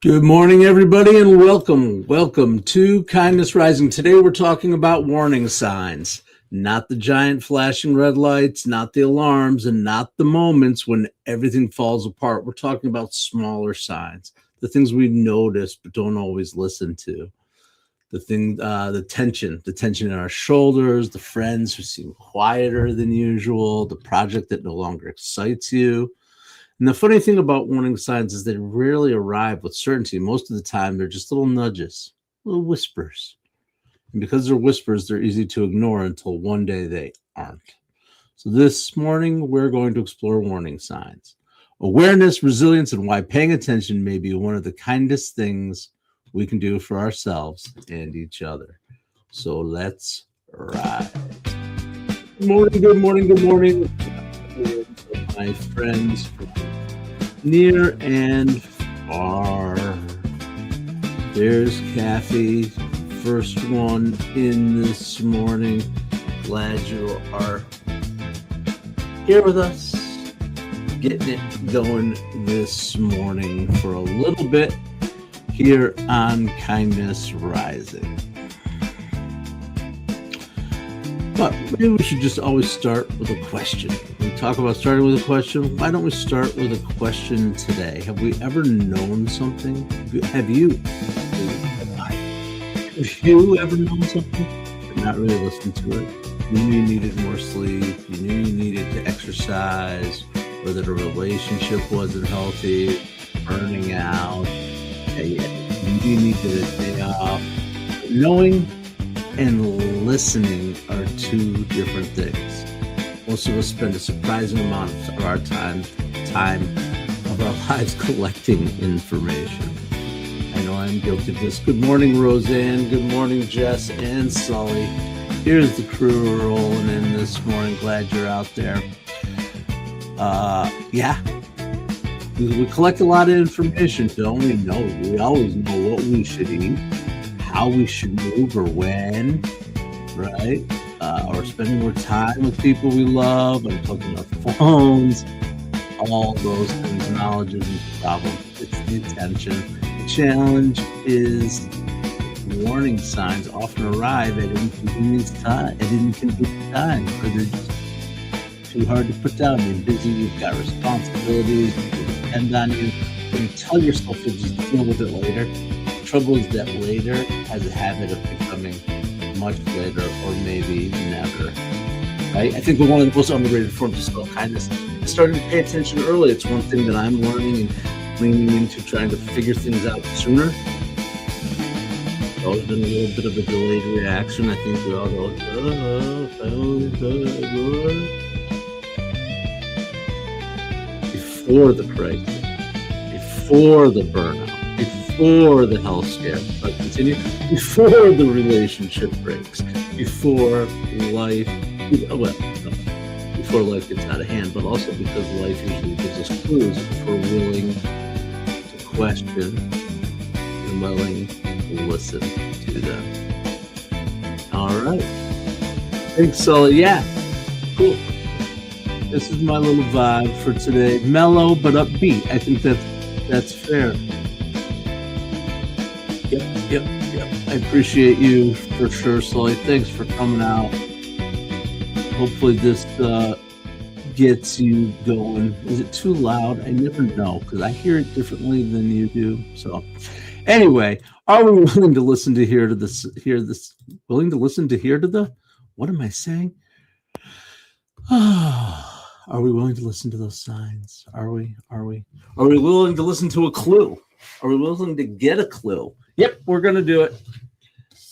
Good morning, everybody, and welcome to Kindness Rising. Today we're talking about warning signs, not the giant flashing red lights, not the alarms, and not the moments when everything falls apart. We're talking about smaller signs, the things we notice but don't always listen to. The tension in our shoulders, the friends who seem quieter than usual, the project that no longer excites you. And the funny thing about warning signs is they rarely arrive with certainty. Most of the time, they're just little nudges, little whispers. And because they're whispers, they're easy to ignore until one day they aren't. So this morning, we're going to explore warning signs, awareness, resilience, and why paying attention may be one of the kindest things we can do for ourselves and each other. So let's ride. Good morning, good morning, good morning, my friends from near and far. There's Kathy, first one in this morning. Glad you are here with us, getting it going this morning for a little bit here on Kindness Rising. But maybe we should just always start with a question. When we talk about starting with a question, why don't we start with a question today? Have we ever known something? Have you ever known something but not really listened to it? You knew you needed more sleep, you knew you needed to exercise, or that a relationship wasn't healthy, burning out, you knew you needed a day off. Knowing and listening are two different things. Most of us spend a surprising amount of our time of our lives collecting information. I know I'm guilty of this. Good morning, Roseanne. Good morning, Jess and Sully. Here's the crew rolling in this morning. Glad you're out there. We collect a lot of information, don't we? We always know what we should eat, how we should move or when, right? Or spending more time with people we love and talking on phones, all those things. Knowledge isn't the problem, it's the attention. The challenge is warning signs often arrive at inconvenient time, or they're just too hard to put down. You're busy, you've got responsibilities, people depend on you, but you tell yourself to just deal with it later. The trouble is that later has a habit of becoming much later or maybe never, right? I think one of the most underrated forms of self-kindness is starting to pay attention early. It's one thing that I'm learning and leaning into, trying to figure things out sooner. It's always been a little bit of a delayed reaction. I think we all go, before the crisis, before the burnout, before the health scare, but continue, before the relationship breaks, before life gets out of hand, but also because life usually gives us clues if we're willing to question and willing to listen to them. All right. Thanks, Sully. Yeah, cool. This is my little vibe for today. Mellow but upbeat. I think that's fair. Yep. I appreciate you for sure, Sully. Thanks for coming out. Hopefully this gets you going. Is it too loud? I never know because I hear it differently than you do. So anyway, are we willing to listen to willing to listen to the, what am I saying? Are we willing to listen to those signs? Are we willing to listen to a clue? Are we willing to get a clue? Yep, we're going to do it.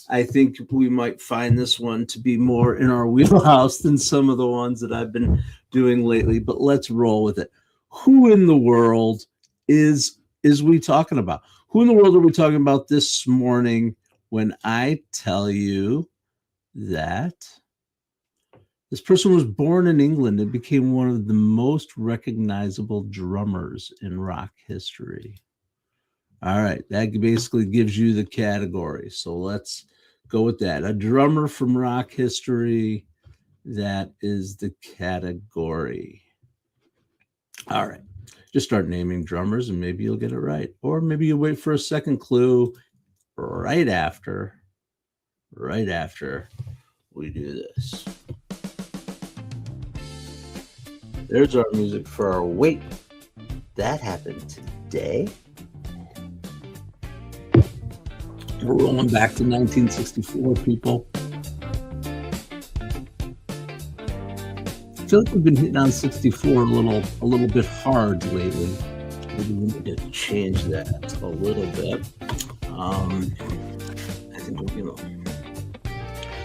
I think we might find this one to be more in our wheelhouse than some of the ones that I've been doing lately, but let's roll with it. Who in the world is we talking about? Who in the world are we talking about this morning when I tell you that this person was born in England and became one of the most recognizable drummers in rock history? All right, that basically gives you the category. So let's go with that. A drummer from rock history, that is the category. All right. Just start naming drummers and maybe you'll get it right. Or maybe you wait for a second clue right after we do this. There's our music for our wait. That happened today. We're rolling back to 1964, people. I feel like we've been hitting on 64 a little bit hard lately. Maybe we need to change that a little bit. I think,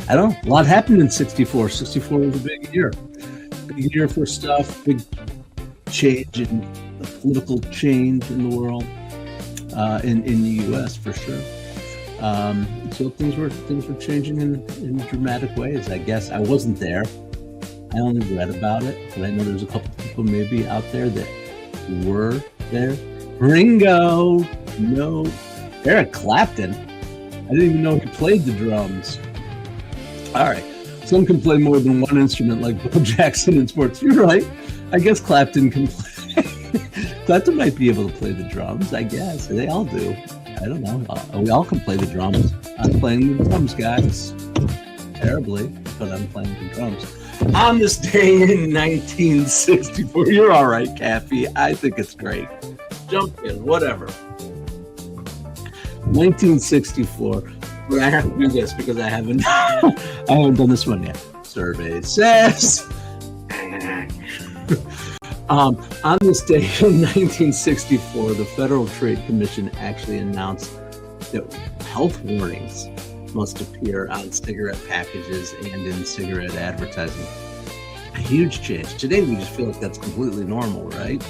I don't know. A lot happened in 64. 64 was a big year. Big year for stuff, big change in political change in the world, in the U.S. for sure. So things were changing in dramatic ways. I guess I wasn't there. I only read about it, but I know there's a couple people maybe out there that were there. Ringo, no, Eric Clapton. I didn't even know he played the drums. All right, some can play more than one instrument, like Bo Jackson in sports. You're right. I guess Clapton can play. Clapton might be able to play the drums. I guess they all do. I don't know. We all can play the drums. I'm playing the drums, guys. Terribly, but I'm playing the drums. On this day in 1964, you're all right, Kathy. I think it's great. Jump in, whatever. 1964. But I have to do this because I haven't done this one yet. Survey says. On this day in 1964, the Federal Trade Commission actually announced that health warnings must appear on cigarette packages and in cigarette advertising. A huge change. Today, we just feel like that's completely normal, right?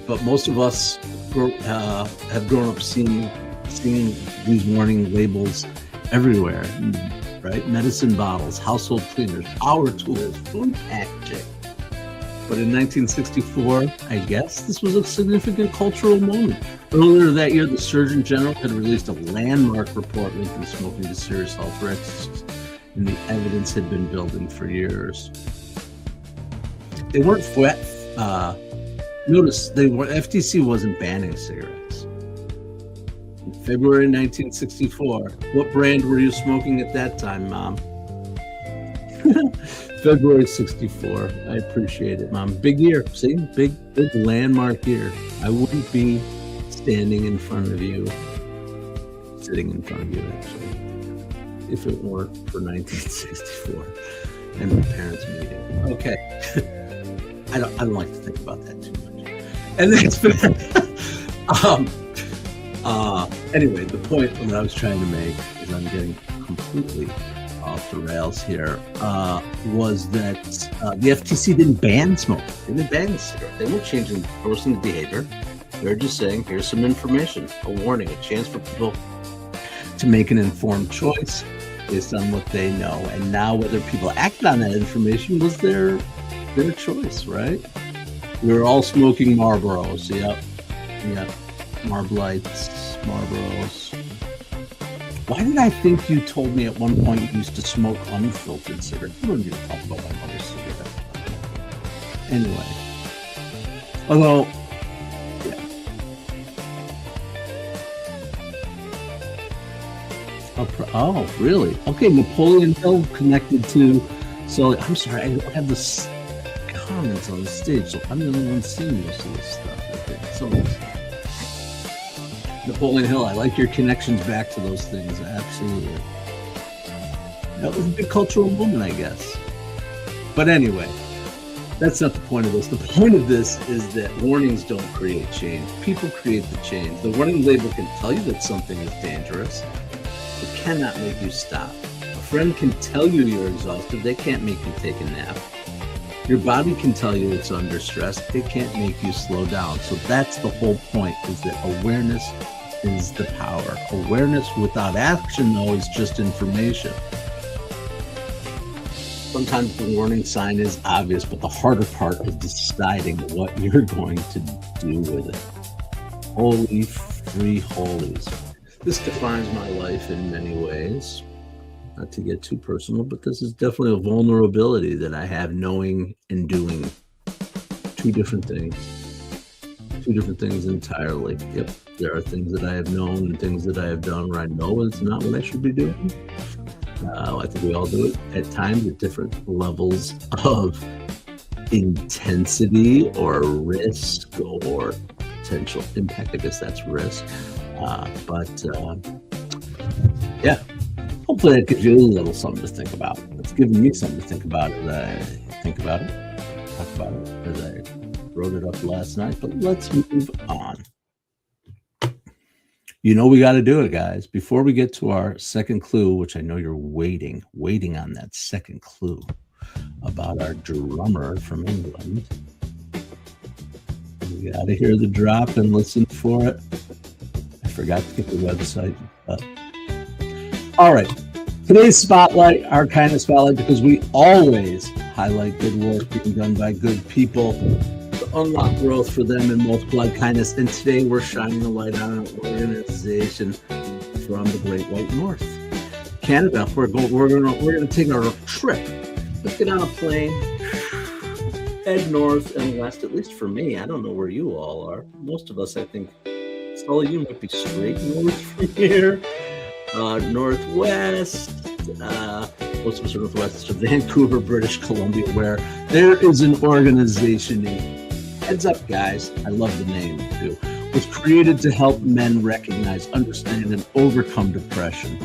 But most of us have grown up seeing these warning labels everywhere, right? Medicine bottles, household cleaners, power tools, food packaging. But in 1964, I guess this was a significant cultural moment. Earlier that year, the Surgeon General had released a landmark report linking smoking to serious health risks, and the evidence had been building for years. They weren't notice FTC wasn't banning cigarettes. In February 1964, what brand were you smoking at that time, Mom? February 64. I appreciate it, Mom. Big year. See? Big landmark year. I wouldn't be standing in front of you, sitting in front of you, actually, if it weren't for 1964 and my parents' meeting. Okay. I don't like to think about that too much. And that's been anyway, the point that I was trying to make is I'm getting completely off the rails here, was that the FTC didn't ban smoking. They didn't ban the cigarette. They weren't changing person's behavior. They're just saying, here's some information, a warning, a chance for people to make an informed choice based on what they know. And now whether people acted on that information was their choice, right? We were all smoking Marlboros. Yep. Marblights, Marlboros. Why did I think you told me at one point you used to smoke unfiltered cigarettes? We don't need to talk about my mother's cigarette. Anyway. Although, yeah. Oh, really? Okay, Napoleon Hill connected to... So, I'm sorry, I don't have the comments on the stage, so I'm the only one seeing most of this stuff. I think. Some of this stuff. Napoleon Hill, I like your connections back to those things. Absolutely. That was a big cultural moment, I guess. But anyway, that's not the point of this. The point of this is that warnings don't create change. People create the change. The warning label can tell you that something is dangerous. It cannot make you stop. A friend can tell you you're exhausted. They can't make you take a nap. Your body can tell you it's under stress. It can't make you slow down. So that's the whole point, is that awareness is the power. Awareness without action, though, is just information. Sometimes the warning sign is obvious, but the harder part is deciding what you're going to do with it. Holy free holies. This defines my life in many ways. Not to get too personal, but this is definitely a vulnerability that I have, knowing and doing two different things. Two different things entirely. Yep, there are things that I have known and things that I have done where I know it's not what I should be doing. I think we all do it at times at different levels of intensity or risk or potential impact. I guess that's risk. Yeah, hopefully it gives you a little something to think about. It's given me something to think about as I think about it, talk about it as I wrote it up last night. But let's move on. You know we got to do it, guys. Before we get to our second clue, which I know you're waiting on that second clue about our drummer from England. You got to hear the drop and listen for it. I forgot to get the website. All right. Today's spotlight, our kindness spotlight, because we always highlight good work being done by good people to unlock growth for them and multiply kindness. And today we're shining a light on an organization from the Great White North, Canada. We're going to take our trip. Let's get on a plane, head north and west. At least for me, I don't know where you all are. Most of us, I think, all of you might be straight north from here. Northwest. Most of us are northwest of Vancouver, British Columbia, where there is an organization named Heads Up, Guys. I love the name too. Was created to help men recognize, understand, and overcome depression.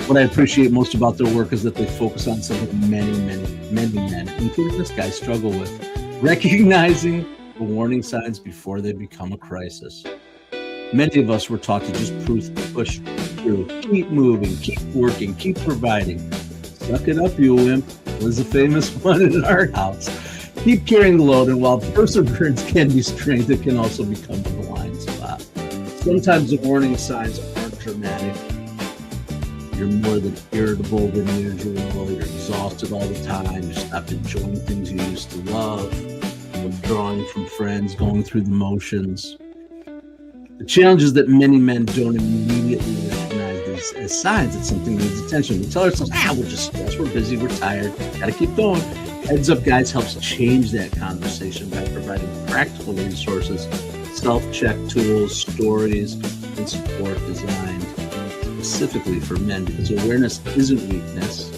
What I appreciate most about their work is that they focus on something many men, including this guy, struggle with: recognizing the warning signs before they become a crisis. Many of us were taught to just push through, keep moving, keep working, keep providing. Suck it up, you wimp, was a famous one in our house. Keep carrying the load, and while perseverance can be strength, it can also become a blind spot. Sometimes the warning signs aren't dramatic. You're more than irritable than usual. You're exhausted all the time. You stopped enjoying things you used to love. Withdrawing from friends, going through the motions. The challenge is that many men don't immediately recognize these as signs that something needs attention. We tell ourselves, we're just stressed, we're busy, we're tired, gotta keep going. Heads Up Guys helps change that conversation by providing practical resources, self-check tools, stories, and support designed specifically for men, because awareness isn't weakness,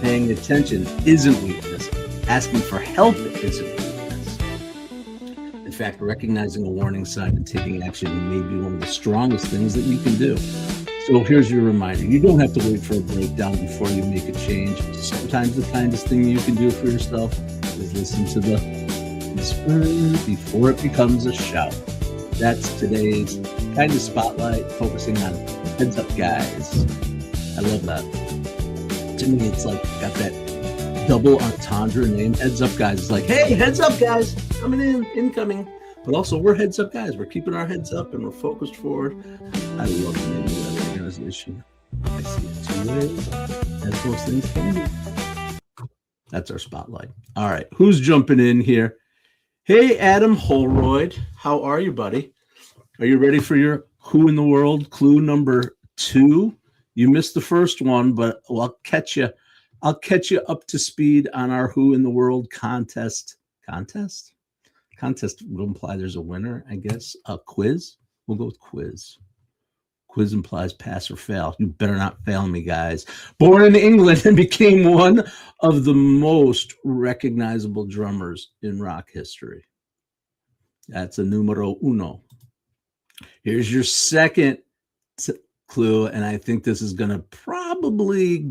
paying attention isn't weakness, asking for help isn't weakness. In fact, recognizing a warning sign and taking action may be one of the strongest things that you can do. So here's your reminder. You don't have to wait for a breakdown before you make a change. Sometimes the kindest thing you can do for yourself is listen to the whisper before it becomes a shout. That's today's kindness spotlight, focusing on Heads Up Guys. I love that. To me, it's like got that double entendre name. Heads Up Guys. It's like, hey, heads up, guys, coming in, incoming. But also, we're heads up guys. We're keeping our heads up and we're focused forward. I love the name of that organization. I see it 2 ways, as most things can be. That's our spotlight. All right, who's jumping in here? Hey, Adam Holroyd. How are you, buddy? Are you ready for your Who in the World clue number 2? You missed the first one, but I'll catch you. I'll catch you up to speed on our Who in the World contest. Contest will imply there's a winner, I guess. A quiz. We'll go with quiz. Quiz implies pass or fail. You better not fail me, guys. Born in England and became one of the most recognizable drummers in rock history. That's a numero uno. Here's your second clue, and I think this is going to probably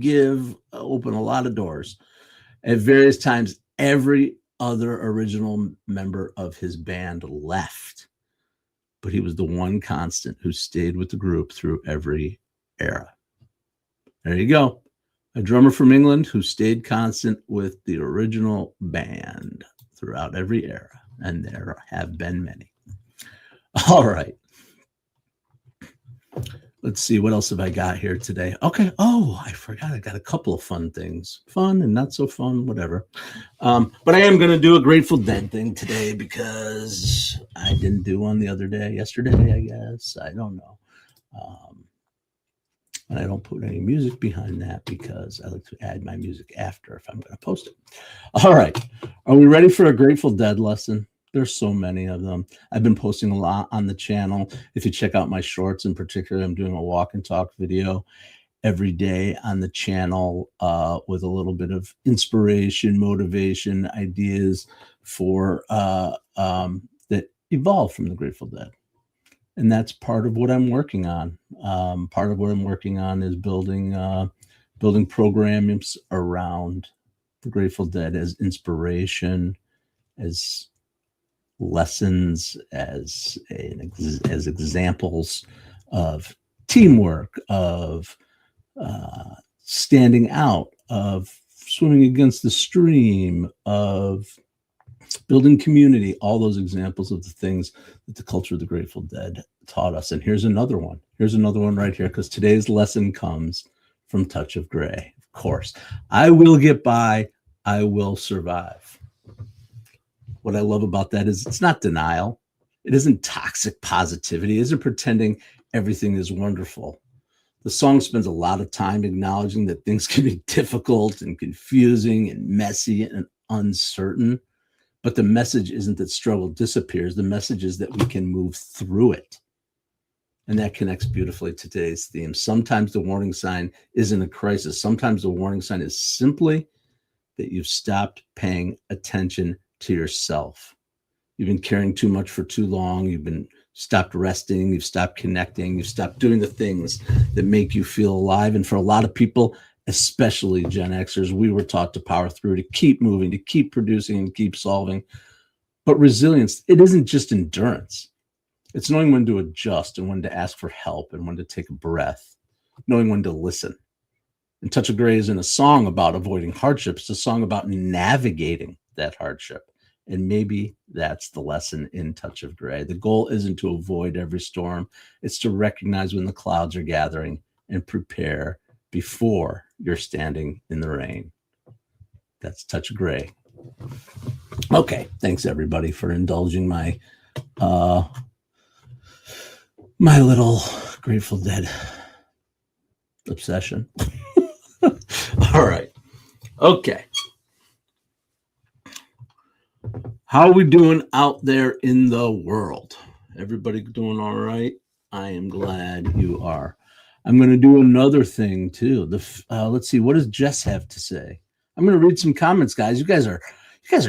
open a lot of doors. At various times, every other original member of his band left, but he was the one constant who stayed with the group through every era. There you go. A drummer from England who stayed constant with the original band throughout every era, and there have been many. All right. Let's see, what else have I got here today? Okay. Oh, I forgot. I got a couple of fun things. Fun and not so fun, whatever. But I am going to do a Grateful Dead thing today because I didn't do one yesterday, I guess. I don't know. And I don't put any music behind that because I like to add my music after if I'm going to post it. All right. Are we ready for a Grateful Dead lesson? There's so many of them. I've been posting a lot on the channel. If you check out my shorts in particular, I'm doing a walk and talk video every day on the channel with a little bit of inspiration, motivation, ideas for that evolve from the Grateful Dead. And that's part of what I'm working on. Part of what I'm working on is building programs around the Grateful Dead as inspiration, as lessons, as examples of teamwork, of standing out, of swimming against the stream, of building community, all those examples of the things that the culture of the Grateful Dead taught us. And here's another one. Here's another one right here, because today's lesson comes from Touch of Grey. Of course, I will get by. I will survive. What I love about that is it's not denial. It isn't toxic positivity. It isn't pretending everything is wonderful. The song spends a lot of time acknowledging that things can be difficult and confusing and messy and uncertain. But the message isn't that struggle disappears. The message is that we can move through it. And that connects beautifully to today's theme. Sometimes the warning sign isn't a crisis. Sometimes the warning sign is simply that you've stopped paying attention to yourself. You've been caring too much for too long. You've been stopped resting. You've stopped connecting. You've stopped doing the things that make you feel alive. And for a lot of people, especially Gen Xers, we were taught to power through, to keep moving, to keep producing and keep solving. But resilience, it isn't just endurance. It's knowing when to adjust and when to ask for help and when to take a breath, knowing when to listen. And Touch of Grey isn't a song about avoiding hardship. It's a song about navigating that hardship. And maybe that's the lesson in Touch of Grey. The goal isn't to avoid every storm. It's to recognize when the clouds are gathering and prepare before you're standing in the rain. That's Touch of Grey. Okay, thanks everybody for indulging my my little Grateful Dead obsession. All right. Okay. How are we doing out there in the world? Everybody doing all right? I am glad you are. I'm going to do another thing too. Let's see. What does Jess have to say? I'm going to read some comments, guys. You guys are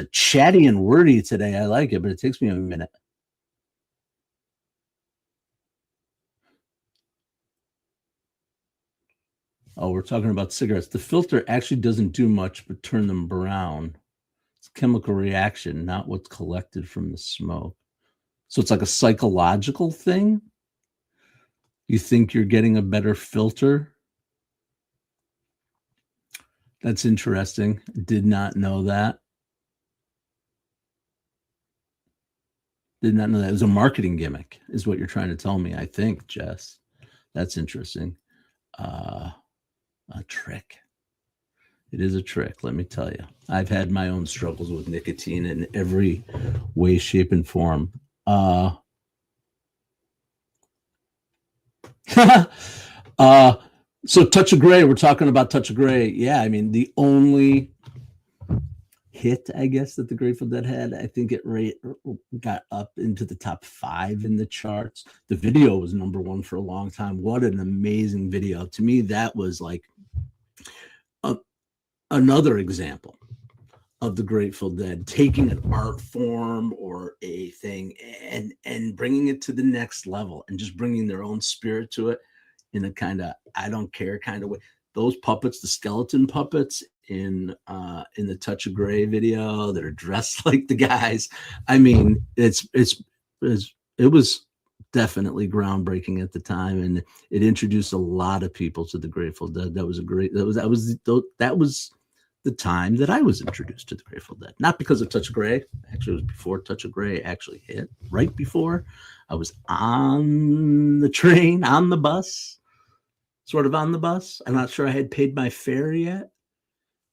chatty and wordy today. I like it, but it takes me a minute. Oh, we're talking about cigarettes. The filter actually doesn't do much but turn them brown. It's a chemical reaction, not what's collected from the smoke. So it's like a psychological thing. You think you're getting a better filter? That's interesting. Did not know that. Did not know that. It was a marketing gimmick, is what you're trying to tell me, I think, Jess. That's interesting. A trick. It is a trick, let me tell you. I've had my own struggles with nicotine in every way, shape, and form. So Touch of Grey, we're talking about Touch of Grey. Yeah, I mean, the only hit, I guess, that the Grateful Dead had, I think it got up into the top 5 in the charts. The video was number 1 for a long time. What an amazing video. To me, that was like another example of the Grateful Dead taking an art form or a thing and bringing it to the next level and just bringing their own spirit to it in a kind of I don't care kind of way. Those puppets, the skeleton puppets in the Touch of Grey video that are dressed like the guys. I mean, it was definitely groundbreaking at the time, and it introduced a lot of people to the Grateful Dead. That was the time that I was introduced to the Grateful Dead. Not because of Touch of Grey. Actually, it was before Touch of Grey actually hit. Right before, I was on the train, on the bus, sort of on the bus. I'm not sure I had paid my fare yet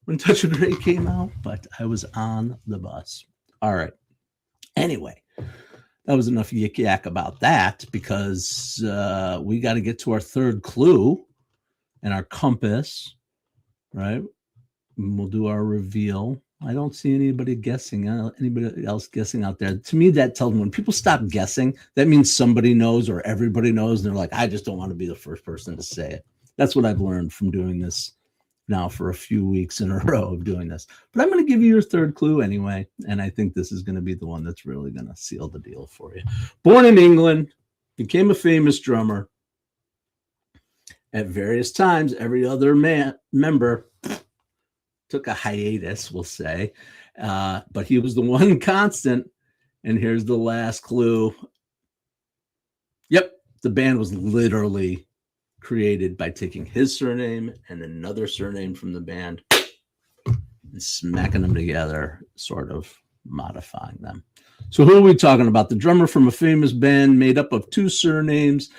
when Touch of Grey came out, but I was on the bus. All right. Anyway, that was enough yik yak about that, because we got to get to our third clue and our compass, right? We'll do our reveal I don't see anybody guessing. Anybody else guessing out there? To me, that tells me when people stop guessing, that means somebody knows or everybody knows. And they're like, I just don't want to be the first person to say it. That's what I've learned from doing this now for a few weeks in a row of doing this. But I'm going to give you your third clue anyway. And I think this is going to be the one that's really going to seal the deal for you. Born in England, became a famous drummer. At various times, every other member took a hiatus, we'll say. But he was the one constant. And here's the last clue. Yep, the band was literally created by taking his surname and another surname from the band and smacking them together, sort of modifying them. So who are we talking about? The drummer from a famous band made up of two surnames.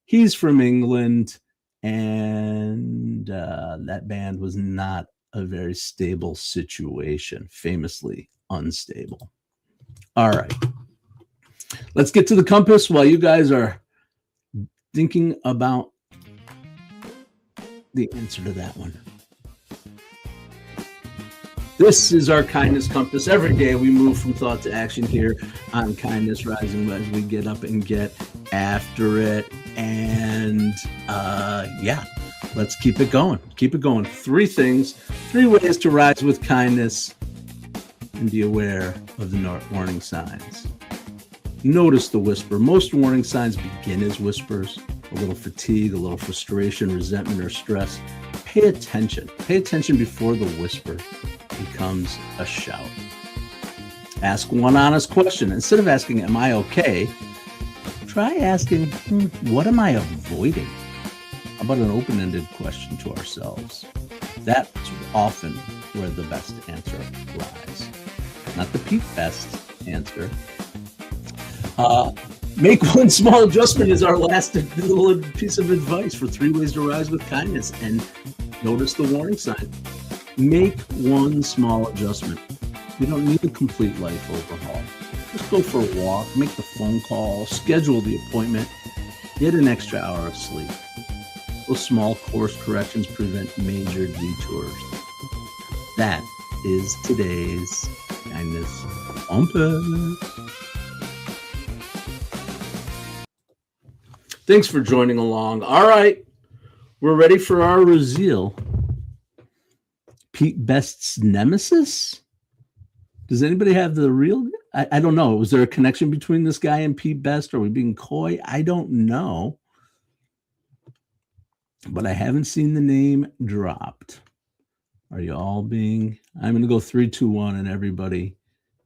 He's from England, and that band was not a very stable situation, famously unstable. All right. Let's get to the compass while you guys are thinking about the answer to that one. This is our kindness compass. Every day we move from thought to action here on Kindness Rising as we get up and get after it. And yeah, let's keep it going. Keep it going. 3 things, 3 ways to rise with kindness and be aware of the warning signs. Notice the whisper. Most warning signs begin as whispers. A little fatigue, a little frustration, resentment, or stress. Pay attention. Pay attention before the whisper becomes a shout. Ask one honest question. Instead of asking, am I okay? Try asking, what am I avoiding? How about an open-ended question to ourselves? That's often where the best answer lies. Not the Pete best answer. Make one small adjustment is our last little piece of advice for 3 ways to rise with kindness. And notice the warning sign. Make one small adjustment. You don't need a complete life overhaul. Just go for a walk, make the phone call, schedule the appointment, get an extra hour of sleep. Those small course corrections prevent major detours. That is today's Kindness Compass. Thanks for joining along. All right, we're ready for our reveal. Pete Best's nemesis? Does anybody have the real? I don't know. Was there a connection between this guy and Pete Best? Are we being coy? I don't know. But I haven't seen the name dropped. Are you all being? I'm going to go 3, 2, 1, and everybody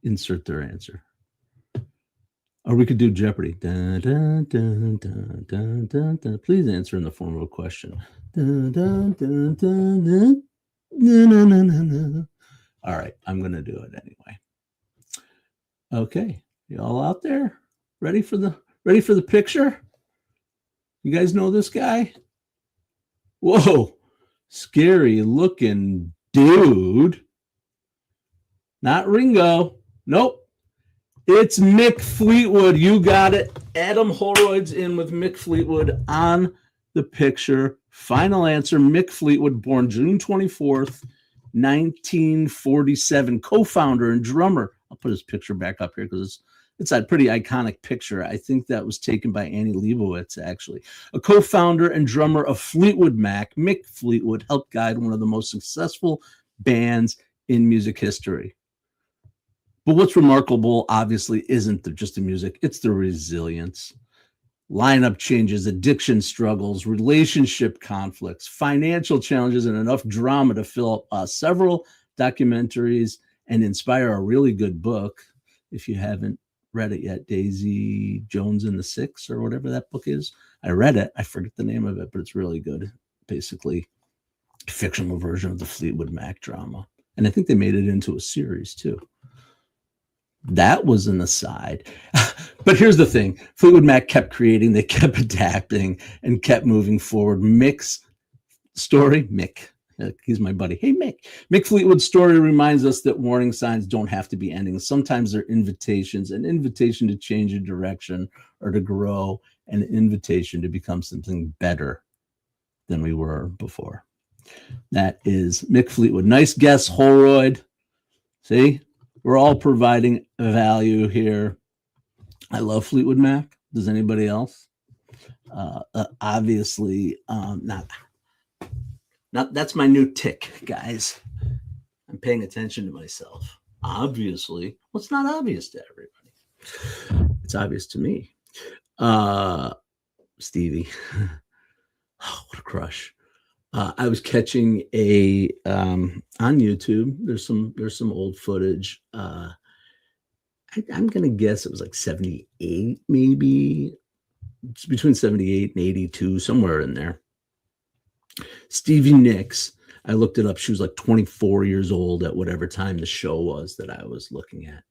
insert their answer. Or we could do Jeopardy. Dun, dun, dun, dun, dun, dun, dun. Please answer in the form of a question. Dun, dun, dun, dun, dun. No, no, no, no, no. All right, I'm going to do it anyway. Okay, you all out there ready for the picture? You guys know this guy? Whoa, scary looking dude. Not Ringo. Nope. It's Mick Fleetwood. You got it. Adam Holroyd's in with Mick Fleetwood on the picture. Final answer, Mick Fleetwood, born June 24th, 1947, co-founder and drummer. I'll put his picture back up here because it's a pretty iconic picture. I think that was taken by Annie Leibovitz, actually. A co-founder and drummer of Fleetwood Mac, Mick Fleetwood helped guide one of the most successful bands in music history. But what's remarkable, obviously, isn't just the music. It's the resilience. Lineup changes, addiction struggles, relationship conflicts, financial challenges, and enough drama to fill several documentaries and inspire a really good book. If you haven't read it yet, Daisy Jones and the Six, or whatever that book is. I read it. I forget the name of it, but it's really good. Basically, a fictional version of the Fleetwood Mac drama. And I think they made it into a series, too. That was an aside. But here's the thing. Fleetwood Mac kept creating, they kept adapting, and kept moving forward. Mick's story, Mick, he's my buddy. Hey, Mick. Mick Fleetwood's story reminds us that warning signs don't have to be endings. Sometimes they're invitations, an invitation to change a direction or to grow, an invitation to become something better than we were before. That is Mick Fleetwood. Nice guess, Holroyd. See, we're all providing value here. I love Fleetwood Mac. Does anybody else? Obviously, not. That's my new tick, guys. I'm paying attention to myself. Obviously, well, it's not obvious to everybody. It's obvious to me. Stevie, oh, what a crush. I was catching a on YouTube. There's some old footage. I'm gonna guess it was like 78, maybe. It's between 78 and 82, somewhere in there. Stevie Nicks, I looked it up. She was like 24 years old at whatever time the show was that I was looking at.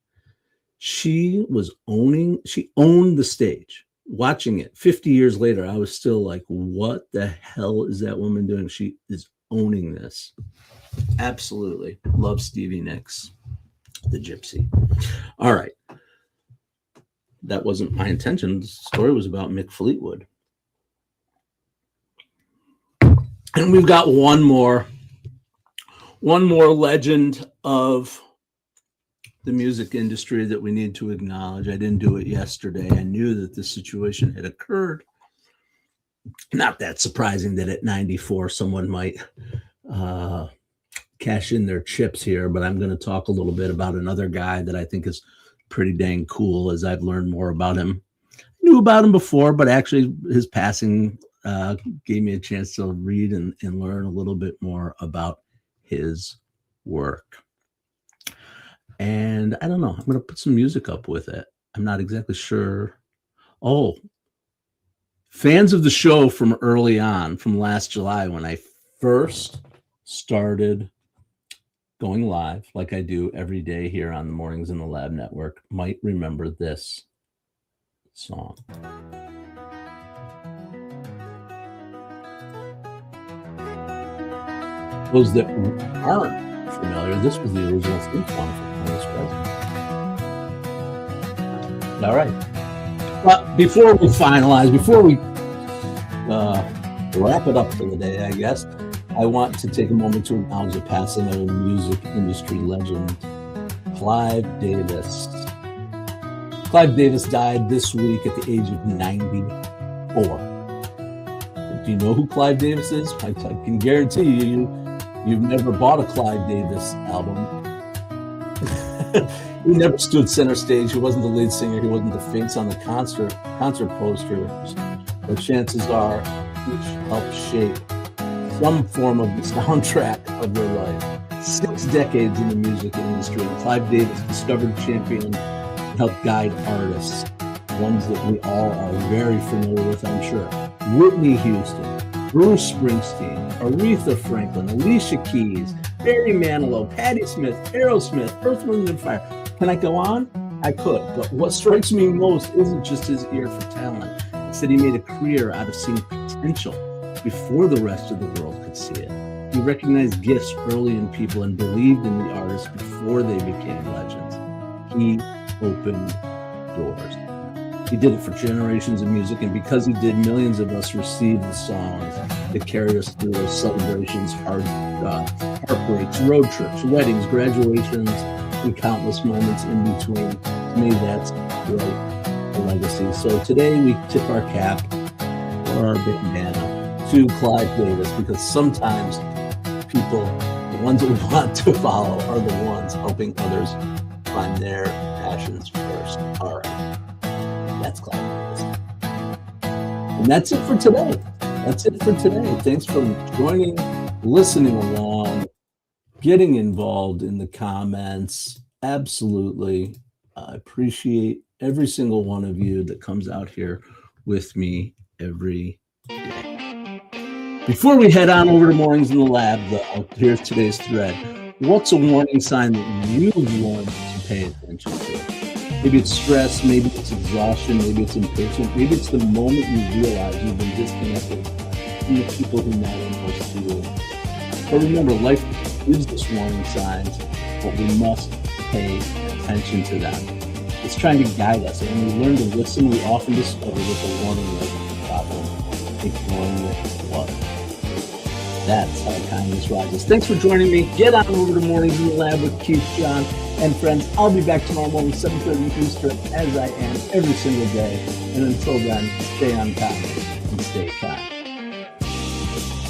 She owned the stage. Watching it 50 years later, I was still like, what the hell is that woman doing? She is owning this. Absolutely. Love Stevie Nicks, the gypsy. All right. That wasn't my intention. The story was about Mick Fleetwood. And we've got one more legend of the music industry that we need to acknowledge. I didn't do it yesterday. I knew that this situation had occurred. Not that surprising that at 94 someone might cash in their chips here, but I'm going to talk a little bit about another guy that I think is pretty dang cool as I've learned more about him. I knew about him before, but actually his passing gave me a chance to read and learn a little bit more about his work. And I don't know, I'm going to put some music up with it. I'm not exactly sure. Oh, fans of the show from early on, from last July, when I first started going live, like I do every day here on the Mornings in the Lab Network, might remember this song. Those that aren't familiar, this was the original theme song for Kindest Rising. All right. But before we finalize, before we wrap it up for the day, I guess, I want to take a moment to acknowledge the passing of a music industry legend, Clive Davis. Clive Davis died this week at the age of 94. Do you know who Clive Davis is? I can guarantee you've never bought a Clive Davis album. He never stood center stage. He wasn't the lead singer. He wasn't the face on the concert posters. But chances are he helped shape some form of the soundtrack of their life. 6 decades in the music industry. Clive Davis, discovered champion, helped guide artists, ones that we all are very familiar with, I'm sure. Whitney Houston, Bruce Springsteen, Aretha Franklin, Alicia Keys, Barry Manilow, Patti Smith, Aerosmith, Earth, Wind & Fire. Can I go on? I could, but what strikes me most isn't just his ear for talent. It's that he made a career out of seeing potential before the rest of the world could see it. He recognized gifts early in people and believed in the artists before they became legends. He opened doors. He did it for generations of music, and because he did, millions of us received the songs that carry us through those celebrations, heartbreaks, road trips, weddings, graduations, and countless moments in between. To me, that's right, a legacy. So today we tip our cap or our bandana to Clive Davis, because sometimes people, the ones that we want to follow, are the ones helping others find their passions first. All right. That's Clive Davis. And that's it for today. Thanks for joining, listening along, getting involved in the comments. Absolutely. I appreciate every single one of you that comes out here with me every day. Before we head on over to Mornings in the Lab, though, here's today's thread. What's a warning sign that you've learned to pay attention to? Maybe it's stress, maybe it's exhaustion, maybe it's impatience, maybe it's the moment you realize you've been disconnected from the people who matter most to you. But remember, life gives us warning signs, but we must pay attention to them. It's trying to guide us, and when we learn to listen, we often discover that the warning wasn't the problem. Ignoring it was. That's how kindness rises. Thanks for joining me. Get on over to Mornings in the Lab with Keith John. And friends, I'll be back tomorrow morning, 7:30 Eastern, as I am every single day. And until then, stay unkind.